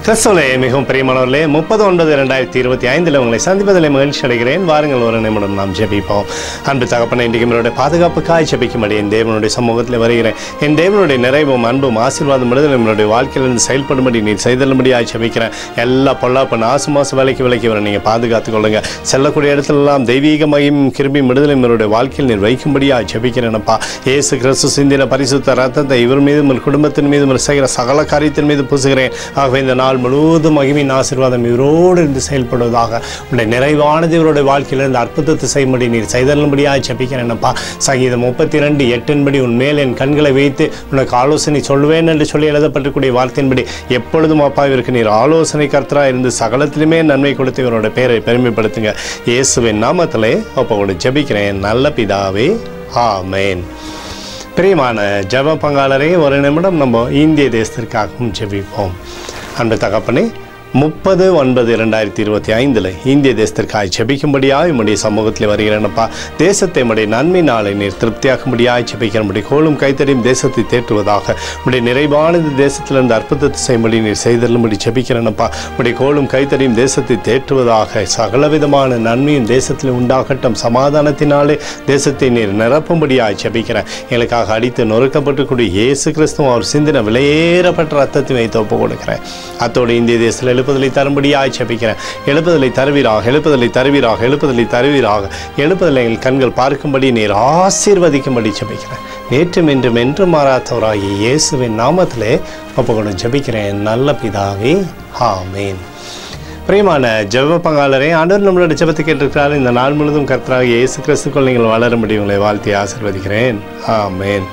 கிறிஸ்துவிலே மிகவும் பிரியமானவர்களே, 30/9/2025 உங்களை சந்திப்பதில் மகிழ்ச்சி அடைகிறேன். வாருங்கள், ஒரு நிமிடம் நாம் ஜெபிப்போம். அன்பு தகப்பனே, இன்றைக்கு என்னுடைய பாதுகாப்புக்காய் ஜெபிக்கும்படி என் தேவனுடைய சமூகத்தில் வருகிறேன். என் தேவனுடைய நிறைவும் அன்பும் ஆசீர்வாதம் விடுதலை நம்மளுடைய வாழ்க்கையிலிருந்து செயல்படும்படி நீர் செய்தலும்படியாய் ஜெபிக்கிறேன். எல்லா பொல்லாப்பு நாசு விலைக்கு வர நீங்கள் பாதுகாத்துக் கொள்ளுங்க. செல்லக்கூடிய இடத்துலலாம் தெய்வீக மகிமையும் கிருபையும் விடுதலை நம்மளுடைய வாழ்க்கையில் நீர் வைக்கும்படியாய் ஜெபிக்கிறேனப்பா. இயேசு கிறிஸ்து சிந்தின பரிசுத்த ரத்தத்தை இவர் மீதும் குடும்பத்தின் மீதும் செய்கிற சகல காரியத்தின் மீது பூசுகிறேன். ஆகவே இந்த நாள் முழுவதும் மகிமையின் ஆசீர்வாதம் இவரோடு இருந்து செயல்படுவதாக. உடைய நிறைவானது இவருடைய வாழ்க்கையிலிருந்து அற்புதத்தை செய்யும்படி நீர் செய்தலும்படியாக ஜெபிக்கிறேனப்பா. சங்கீதம் 32:8 உன்மேல் என் கண்களை வைத்து உனக்கு ஆலோசனை சொல்வேன் என்று சொல்லி எழுதப்பட்டிருக்கூடிய வார்த்தையின்படி எப்பொழுதும் அப்பா இவருக்கு நீர் ஆலோசனை கர்த்தராக இருந்து சகலத்திலுமே நன்மை கொடுத்து இவரோட பேரை பெருமைப்படுத்துங்க. இயேசுவின் நாமத்திலே ஒப்போடு ஜெபிக்கிறேன் நல்ல பிதாவே, ஆமேன். பிரியமான ஜெப பங்காளரே, ஒரு நிமிடம் நம்ம இந்திய தேசத்திற்காகவும் ஜெபிப்போம். அன்பு தகப்பனே, 30/9/2025 இந்திய தேசத்திற்காக ஜெபிக்கும்படியாக உம்முடைய சமூகத்தில் வருகிறேனப்பா. தேசத்தை உம்முடைய நன்மை நாளை நீர் திருப்தியாக்கும்படியாக ஜெபிக்கிறபடி கோலும் கைத்தடியும் தேசத்தை தேற்றுவதாக. உம்முடைய நிறைவானது தேசத்திலிருந்து அற்புதத்தை செய்யும்படி நீர் செய்தலும்படி ஜெபிக்கிறேனப்பா. உம்முடைய கோலும் கைத்தடியும் தேசத்தை தேற்றுவதாக. சகலவிதமான நன்மையும் தேசத்தில் உண்டாகட்டும். சமாதானத்தினாலே தேசத்தை நீர் நிரப்பும்படியாக ஜெபிக்கிறேன். எங்களுக்காக அடித்து நொறுக்கப்பட்டுக்கூடிய இயேசு கிறிஸ்துவும் அவர் சிந்தின விலையேறப்பட்ட ரத்தத்தை வைத்து ஒப்பு கொடுக்கிறேன். அத்தோடு இந்திய தேசத்தில் எழுப்புதலை தரும்படியாக ஜெபிக்கிறேன். எழுப்புதலை தருவீராக, எழுப்புதலை தருவீராக, எழுப்புதலை தருவீராக. எழுப்புதலை எங்கள் கண்கள் பார்க்கும்படி நீர் ஆசீர்வதிக்கும்படி ஜெபிக்கிறேன். நேற்றும் இன்றும் என்று மாறாதவராகிய இயேசுவின் நாமத்திலே ஒப்புக்கொண்டு ஜெபிக்கிறேன் நல்ல பிதாவே, ஆமேன். பிரியமான ஜெப பங்காளரே, ஆண்டவர் நம்மளோட ஜெபத்தை கேட்டிருக்கிறார். இந்த நாள் முழுவதும் கர்த்தராகிய இயேசு கிறிஸ்துக்குள் நீங்கள் வளரும்படி உங்களை வாழ்த்தி ஆசீர்வதிக்கிறேன். ஆமேன்.